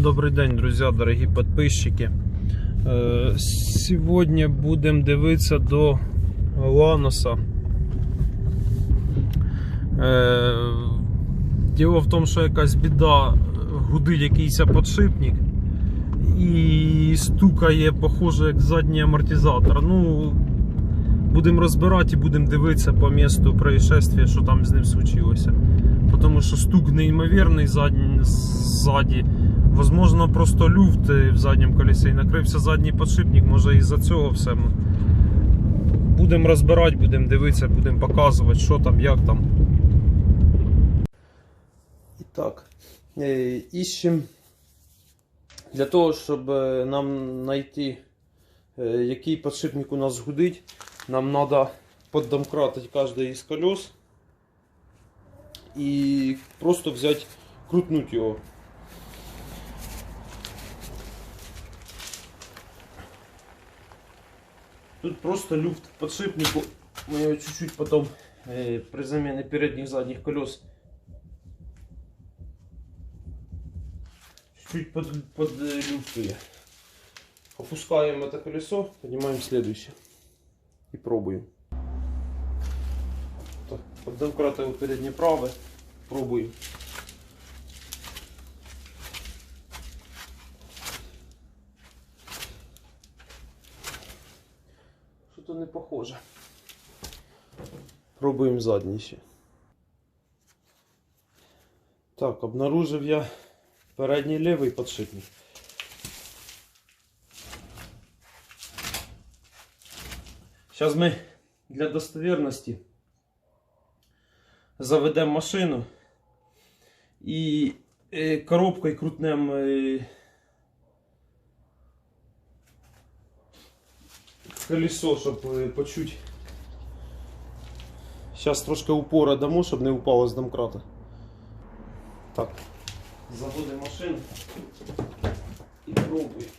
Добрый день, друзья, дорогие подписчики. Сегодня будем дивитися до Ланоса. Діло в тому, що якась біда, гудить якийсь подшипник і стукає, похоже, як задній амортизатор. Ну, будемо розбирати і будемо дивитися по місту происшествия, що там з ним случилося. Тому що стук неймовірний ззаді. Возможно, просто люфт в задньому колесі і накрився задній подшипник, може із-за цього все. Будемо розбирати, будемо дивитися, будемо показувати, що там, як там. І так, іщемо для того, щоб нам знайти, який подшипник у нас гудить, нам треба поддомкратити кожне із колес і просто взяти, крутнути його. Тут просто люфт в подшипнику, мы его чуть-чуть потом при замене передних и задних колес чуть-чуть подлюфтуя. Опускаем это колесо, поднимаем следующее и пробуем. Так, поддомкратываем переднее правое, пробуем. Что-то не похоже. Пробуем задній ще. Так, обнаружив я передній лівий подшипник. Зараз ми для достовірності заведемо машину і коробкою крутнемо колесо, щоб почути. Зараз трошки упора дамо, щоб не упало з домкрата. Так, заводимо машину і пробуємо.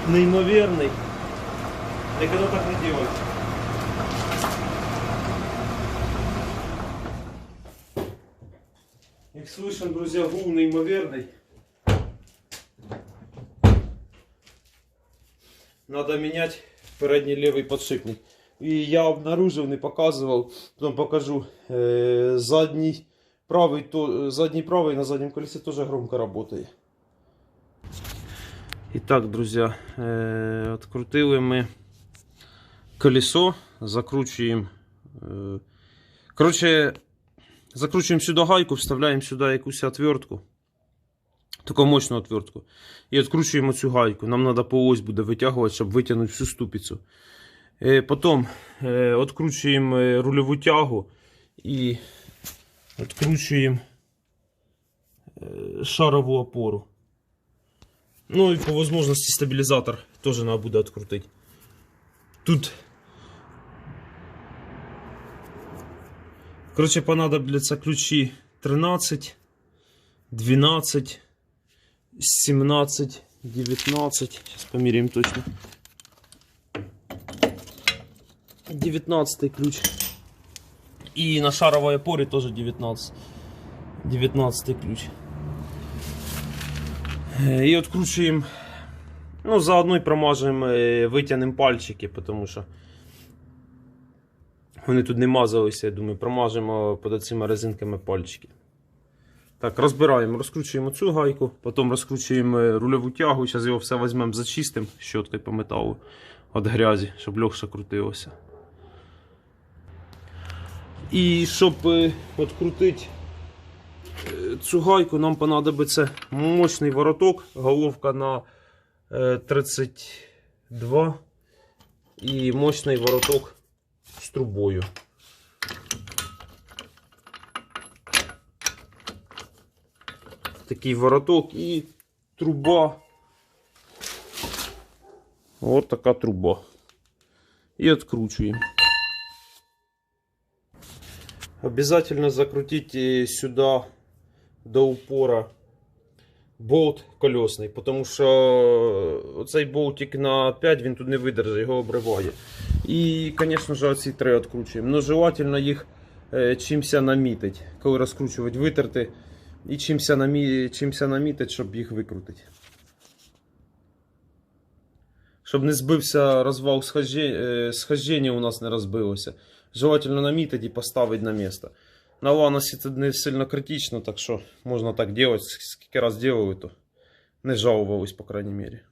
Неймовірний. Никогда так не делать. Як слышим, друзья, гул неймовірний. Надо менять передний левый подшипник. И я обнаружил, не показывал, потом покажу. Задний правый на заднем колесе тоже громко работает. Итак, друзья, открутили ми колесо, закручуємо. Короче, закручуємо сюди гайку, вставляємо сюди якусь отвертку, таку мощну отвертку, і відкручуємо цю гайку. Нам треба по ось буде витягувати, щоб витягнути всю ступицю. Потім відкручуємо рульову тягу і відкручуємо шарову опору. Ну и по возможности стабилизатор тоже надо будет открутить. Тут, короче, понадобятся ключи 13, 12, 17, 19. Сейчас померяем точно. 19 ключ. И на шаровой опоре тоже 19. 19 ключ. І відкручуємо, ну, заодно і промажемо, витягнемо пальчики, тому що вони тут не мазалися, я думаю, промажемо під цими резинками пальчики. Так, розбираємо, розкручуємо цю гайку, потім розкручуємо рульову тягу, зараз його все візьмемо, зачистимо щіткою по металу від грязі, щоб легше крутилося. І щоб відкрутити цю гайку, нам понадобиться мощний вороток, головка на 32 і мощний вороток з трубою. Такий вороток і труба. Ось така труба. І відкручуємо. Обязательно закрутите сюда до упора болт колесний, тому що оцей болтик на 5 він тут не видержить, його обриває. І, звісно ж, оці 3 відкручуємо. Но желательно їх чимся намітити, коли розкручувати, витерти і чимся намітити, щоб їх викрутити. Щоб не збився розвал схождення у нас не розбилося. Желательно намітити і поставити на місце. На ланосі це не сильно критично, так що можна так робити. Скільки раз делали, то не жалувались, по крайней мере.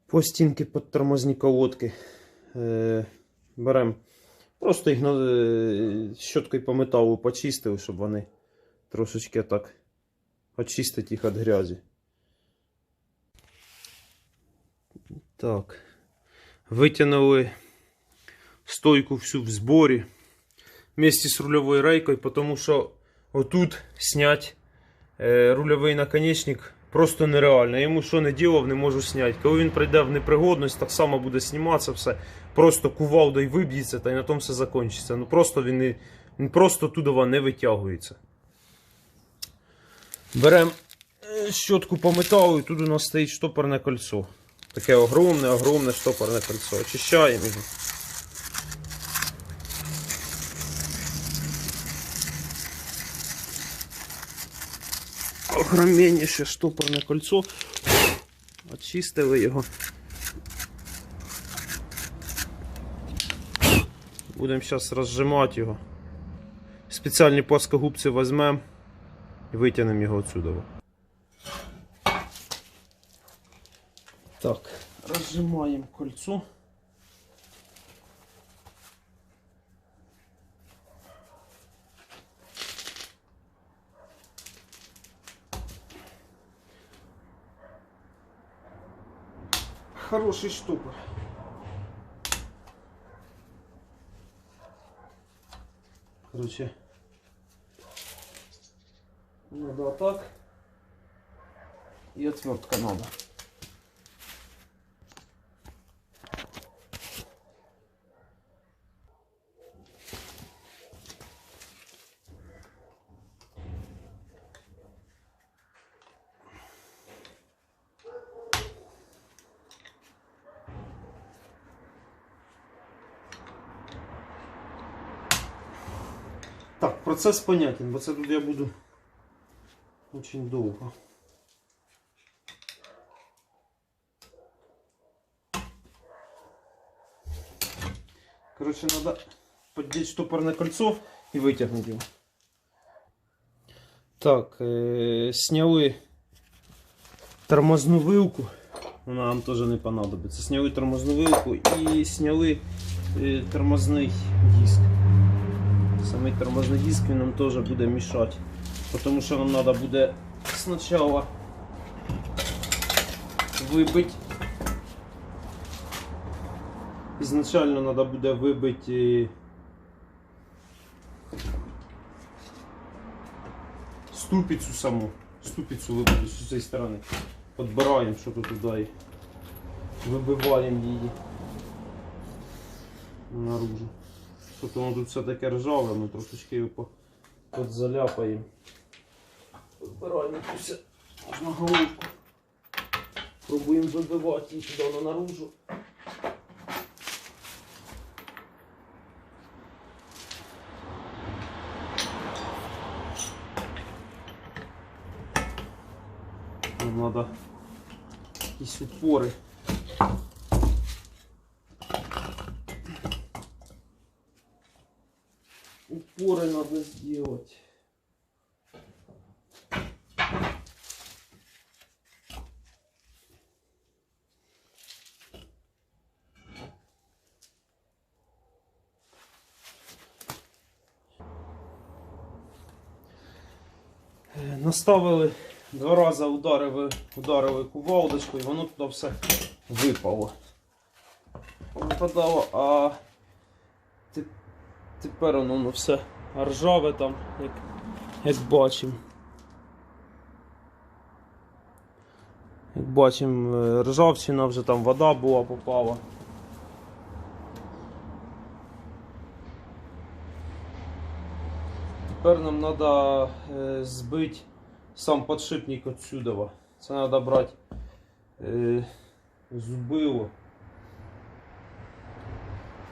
Пластинки під тормозні колодки. Беремо. Просто їх щоткою по металу почистили, щоб вони трошечки так очистити їх від грязі. Так. Витягнули стойку всю в зборі вместе з рульовою рейкою, тому що отут снять рульовий наконечник просто нереально. Йому що не ділав, не можу зняти. Коли він прийде в непригодність, так само буде зніматися все. Просто кувалдою виб'ється та й на тому все закінчиться. Ну просто він просто туди не витягується. Беремо щотку по металу і тут у нас стоїть штопорне кольцо. Таке огромне штопорне кольцо. Очищаємо його. Огромніше штопорне кольцо. Очистили його. Будемо зараз розжимати його. Спеціальні плоскогубці візьмемо і витягнемо його отсюда. Так, розжимаємо кольцо. Хороший штопор. Короче, надо так. И отвертка надо. Так, процес понятен, бо це тут я буду дуже довго. Короче, надо поддеть штопорное кольцо и вытягнуть его. Так, сняли тормозну вилку. Вона нам теж не понадобиться. Сняли тормозну вилку і сняли тормозний диск. Самий тормозний диск він нам теж буде мішати. Тому що нам треба буде спочатку вибити. Ізначально треба буде вибити ступицю саму. Ступицю вибити з цієї сторони. Підбираємо, що тут туди і вибиваємо її наружу. Тут воно тут все таке ржаве, ми трошечки його підзаляпаємо. Підбираємо все на головку. Пробуємо вибивати її туди наружу. Нам треба якісь упори. Упоры надо сделать. Наставили, 2 рази ударили кувалдочкою, і воно туди все випало. Випадало, а тепер воно все ржаве там, як бачимо. Як бачимо, ржавчина, вже там вода була, попала. Тепер нам треба збити сам підшипник отсюда. Це треба брати зубило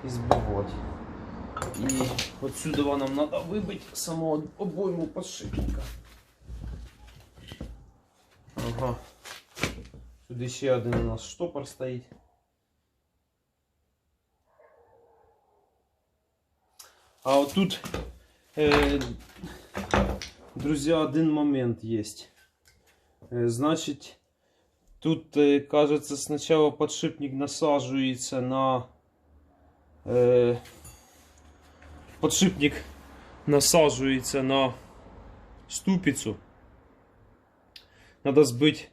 і збивати. І отсюда нам треба вибити саму обойму підшипника. Ага. Сюди ще один у нас штопор стоїть. А вот тут, друзья, один момент есть. Значит, тут, кажется, сначала подшипник насаживается на... Подшипник насаживается на ступицу. Надо сбыть.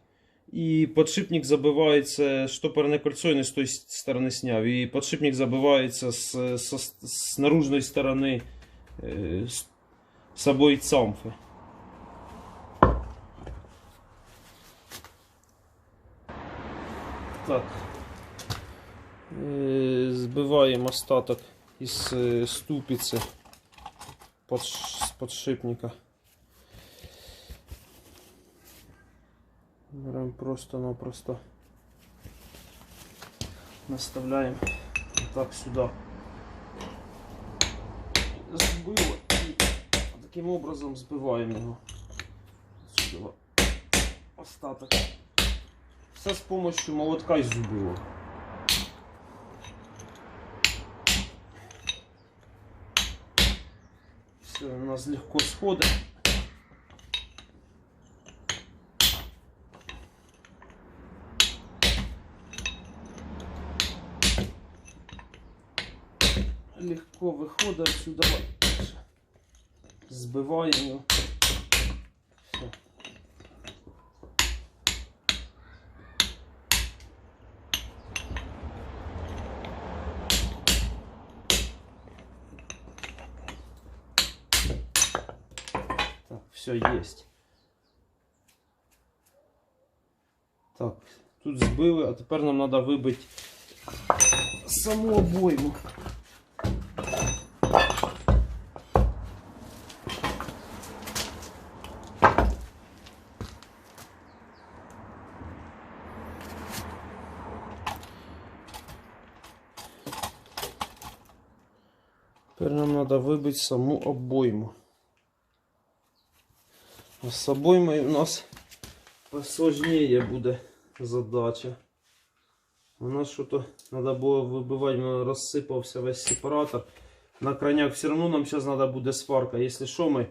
И подшипник забивается, штопорное кольцо я с той стороны снял. И подшипник забивается с наружной стороны с обоих цамфы. Так. Сбиваем остаток из ступицы подшипника. Берем просто-напросто, наставляем вот так сюда, сбыло, и таким образом сбиваем его сюда, остаток. Все с помощью молотка и зубила. Все у нас легко сходит. Легко виходить отсюда, збиваємо його. Все. Так, все есть. Так, тут збили, а тепер нам треба вибити саму обойму. Тепер нам треба вибити саму обойму. А з обоймою у нас посложніше буде задача. У нас що-то треба було вибивати, розсипався весь сепаратор. На крайняк все одно нам зараз треба буде сварка. Якщо що, ми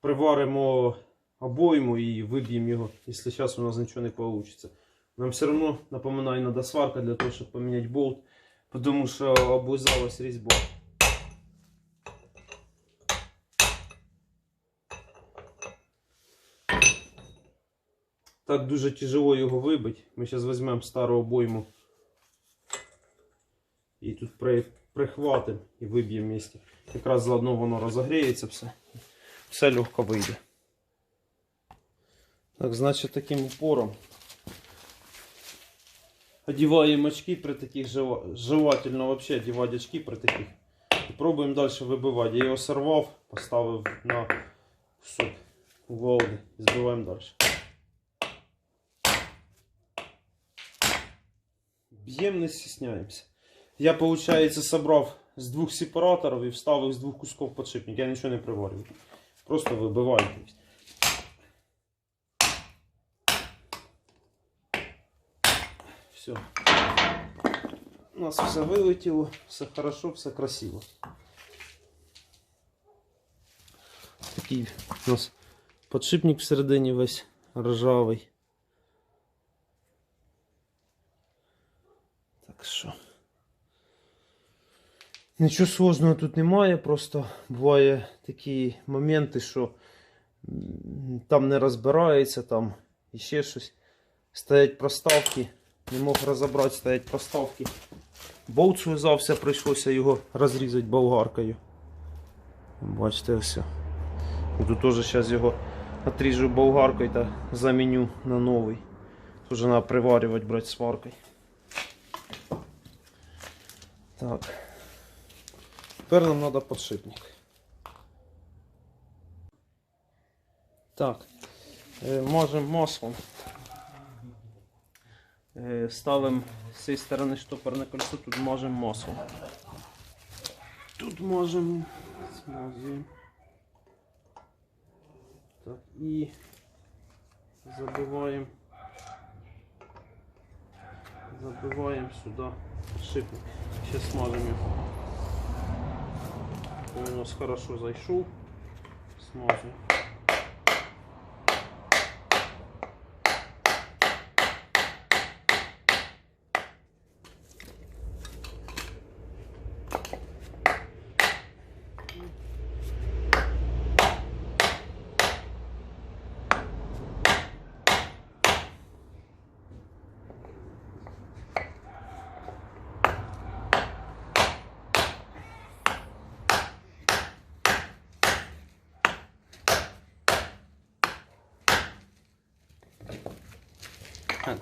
приваримо обойму і виб'ємо його, якщо зараз у нас нічого не вийде. Нам все одно, напоминаю, треба сварка для того, щоб поміняти болт, тому що облизалась різьба. Так дуже тяжело його вибити. Ми зараз візьмемо стару обойму і тут прихватимо і виб'ємо місце. Якраз заодно воно розогріється все. Все легко вийде. Так, значить, таким упором одеваем очки при таких, желательно вообще одевать очки при таких. І пробуємо далі вибивати. Я його сорвав, поставив на кусок кувалди і збиваємо далі. Б'ємо, не стесняємося. Я, получается, собрав з 2 сепараторів і вставив з 2 кусків подшипник. Я нічого не приварюю. Просто вибиваю. Все. У нас все вилетіло, все хорошо, все красиво. Такий у нас подшипник всередині весь ржавий. Так що нічого сложного тут немає, просто буває такі моменти, що там не розбирається, там іще щось. Стоять проставки, не мог розібрати, стоять проставки. Болт зв'язався, прийшлося його розрізати болгаркою. Бачите, все. Тут теж зараз його отріжу болгаркою та заміню на новий. Тут вже треба приварювати, брати сваркою. Так. Тепер нам треба подшипник. Так. Мажемо маслом. Ставимо з цієї сторони штопорне кольцо, тут мажемо маслом. Тут мажемо, смазуємо. Так, і забиваємо сюди подшипник. Ще смажемо його. Він у нас хорошо зайшов. Смажуємо.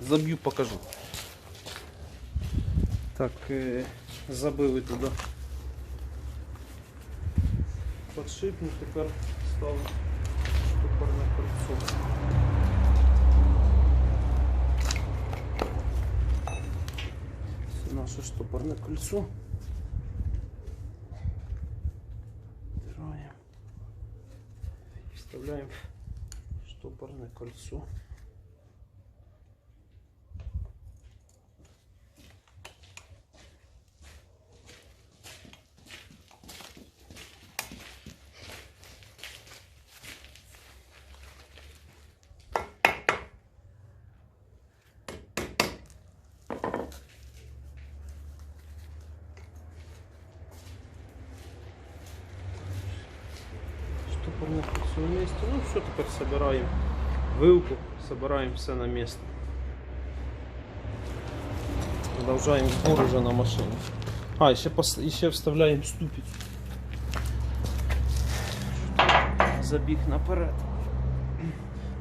Заб'ю, покажу. Так, забили туди подшипник, тепер ставимо штопорне кольцо. Це наше штопорне кольцо. Втираємо. Вставляємо штопорне кольцо. Штопорне кольцо на месте. Ну все, теперь собираем вилку, собираем все на место. Продолжаем сбор уже на машине. Еще вставляем ступицу. Забіг наперед.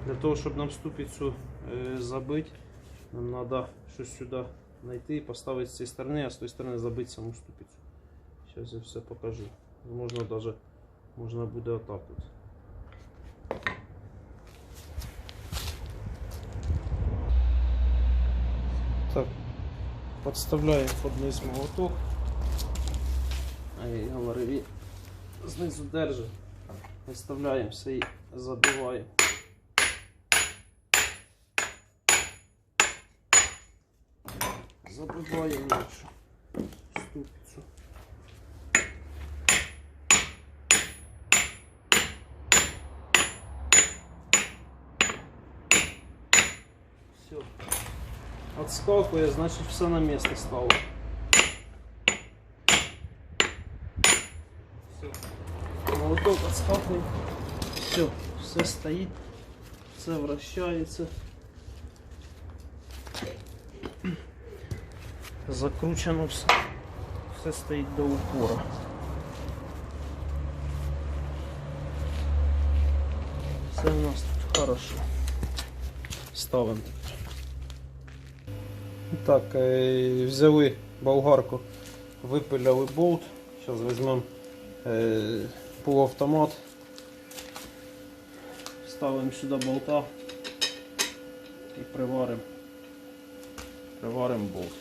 Для того, щоб нам ступицю забити, нам треба щось сюди знайти і поставити з цієї сторони, а з тої сторони забити саму ступицю. Зараз я все покажу. Можна буде отак от. Так, подставляємо під низ молоток. Я говорю, і знизу держи. Виставляємо все і забиваємо. Забиваємо нашу ступицю. Все. Отскакує, значить все на місце стало. Все. Молоток отскакує. Все стоїть, все вращається. Закручено все стоїть до упора. Все у нас тут хорошо. Ставимо. Так, взяли болгарку, випиляли болт. Зараз візьмемо полуавтомат. Ставимо сюди болта і приваримо болт.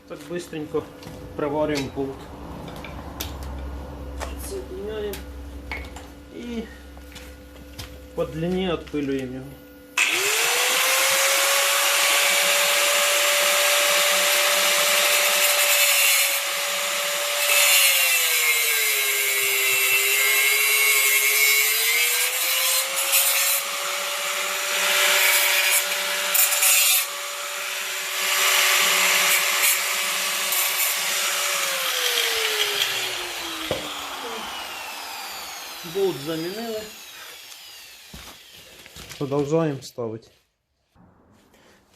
Так быстренько приварюємо болт. Соединяємо і по длині відпилюємо його. болт замінили. Продовжуємо ставити.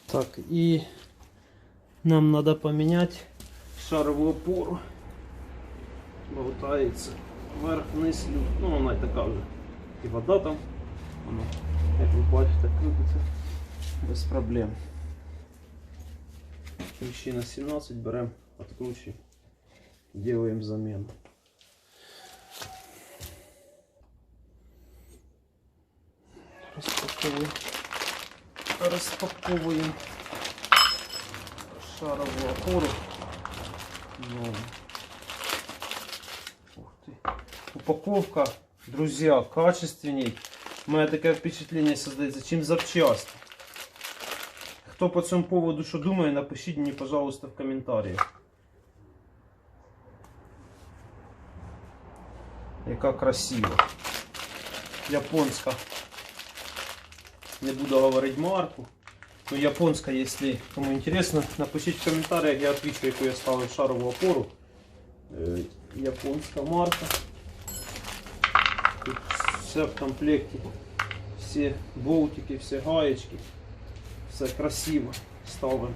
Так, і нам треба поміняти шарову опору. Болтається вверх-вниз, ну вона така вже. І вода там, воно, як ви бачите, крутиться без проблем. Ключі 17 беремо, відкручуємо, робимо заміну. Розпаковуємо шарову опору. Ух ты. Упаковка, друзья, качественней. У меня такое впечатление создается, чем запчасти. Кто по цьому поводу что думает, напишите мне, пожалуйста, в комментариях. Яка красиво. Японська. Не буду говорить марку. Но японская, если кому интересно, напишите в комментариях, я отвечу, яку я ставлю шарову опору. Японская марка. Тут все в комплекте. Все болтики, все гаечки. Все красиво ставим.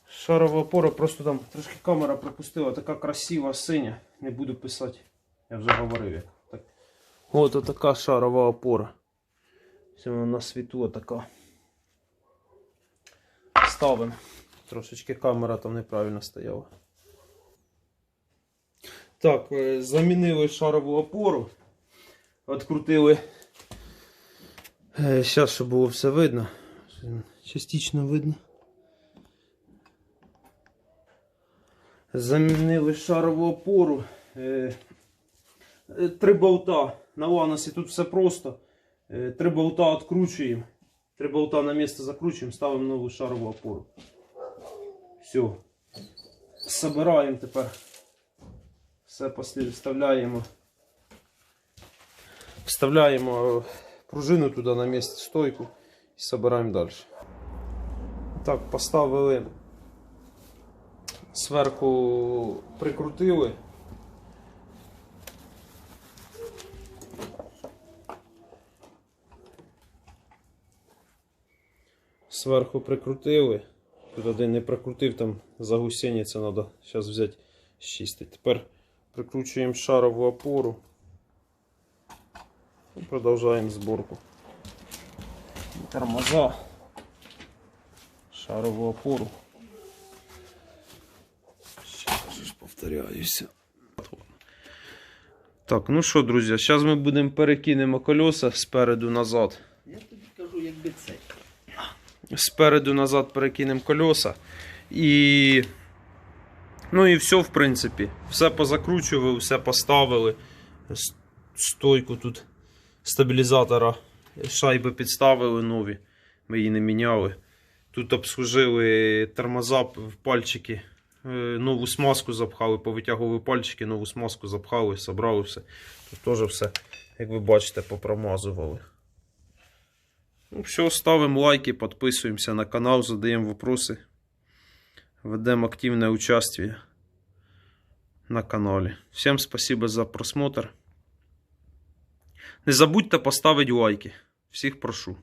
Шарова опора, просто там трошки камера пропустила, така красива синя. Не буду писати, я вже говорив як. Так. От така шарова опора. Все вона на світу така. Ставимо. Трошечки камера там неправильно стояла. Так, замінили шарову опору. Открутили. Зараз, щоб було все видно. Частично видно. Замінили шарову опору. 3 болта. На ланосі тут все просто. 3 болта відкручуємо. 3 болта на місце закручуємо, ставимо нову шарову опору. Все. Собираємо тепер. Все вставляємо. Вставляємо пружину туди на місце, стойку і собираємо далі. Так, поставили. Зверху прикрутили. Зверху прикрутили. Тут один не прикрутив, там загусениця треба зараз взяти, щистити. Тепер прикручуємо шарову опору і продовжуємо зборку. Тормоза, шарову опору. Повторяюся. Так, ну що, друзі, зараз ми будемо перекинемо колеса спереду назад. Я тобі кажу, якби це. Спереду назад перекинемо колеса. І ну і все, в принципі. Все позакручували, все поставили. Стойку тут стабілізатора, шайби підставили нові. Ми її не міняли. Тут обслужили тормоза в пальчики. Нову смазку запхали, повитягували пальчики, нову смазку запхали, собрали все. Тут теж все, як ви бачите, попромазували. Ну все, ставимо лайки, підписуємося на канал, задаємо вопроси. Ведемо активне участие на каналі. Всім спасибо за просмотр. Не забудьте поставити лайки. Всіх прошу.